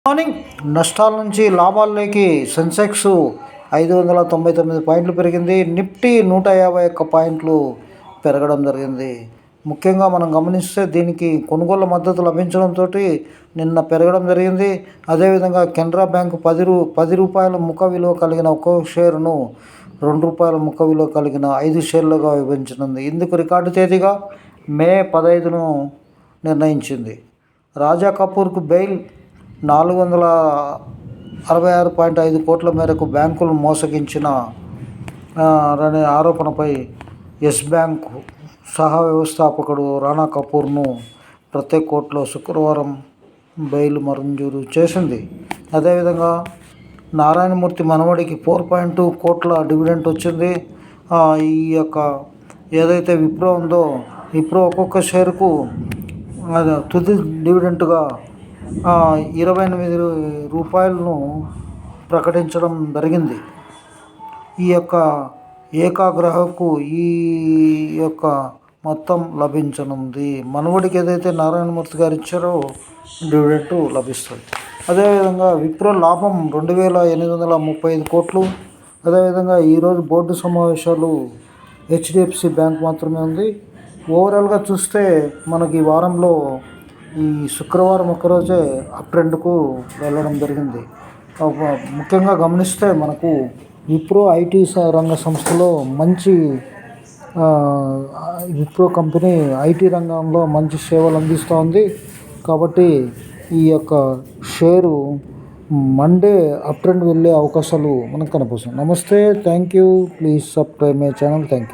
Morning నష్టాల నుంచి లాభాల్లోకి సెన్సెక్స్ 599 పాయింట్లు పెరిగింది. నిఫ్టీ 151 పాయింట్లు పెరగడం జరిగింది. ముఖ్యంగా మనం గమనిస్తే దీనికి కొనుగోళ్ల మద్దతు లభించడంతో నిన్న పెరగడం జరిగింది. అదేవిధంగా కెనరా బ్యాంకు 10 రూపాయల ముఖ విలువ కలిగిన ఒక్కో షేరును 2 రూపాయల ముఖ విలువ కలిగిన 5 షేర్లుగా విభజించనుంది. ఇందుకు రికార్డు తేదీగా మే 15ను నిర్ణయించింది. రాజా కపూర్కు బెయిల్ 466.5 కోట్ల మేరకు బ్యాంకులు మోసగించిన అనే ఆరోపణపై యెస్ బ్యాంక్ సహ వ్యవస్థాపకుడు రాణా కపూర్ను ప్రత్యేక కోర్టులో శుక్రవారం బెయిల్ మంజూరు చేసింది. అదేవిధంగా నారాయణమూర్తి మనవడికి 4.2 కోట్ల డివిడెంట్ వచ్చింది. ఈ యొక్క ఏదైతే విప్రో ఉందో, విప్రో ఒక్కొక్క షేరుకు తుది డివిడెంట్గా 28 రూపాయలను ప్రకటించడం జరిగింది. ఈ యొక్క ఏకాగ్రహకు ఈ యొక్క మొత్తం లభించనుంది. మనవడికి ఏదైతే నారాయణమూర్తి గారు ఇచ్చారో డివిడెంట్ లభిస్తుంది. అదేవిధంగా విప్రో లాభం 2,835 కోట్లు. అదేవిధంగా ఈరోజు బోర్డు సమావేశాలు హెచ్డిఎఫ్సి బ్యాంక్ మాత్రమే ఉంది. ఓవరాల్గా చూస్తే మనకి ఈ వారంలో ఈ శుక్రవారం ఒక్కరోజే అప్ ట్రెండ్కు వెళ్ళడం జరిగింది. ముఖ్యంగా గమనిస్తే మనకు విప్రో ఐటీ రంగ సంస్థలో మంచి విప్రో కంపెనీ ఐటీ రంగంలో మంచి సేవలు అందిస్తూ ఉంది. కాబట్టి ఈ యొక్క షేరు మండే అప్ ట్రెండ్ వెళ్ళే అవకాశాలు మనకు కనిపిస్తుంది. నమస్తే, thank you. Please subscribe my channel. Thank you.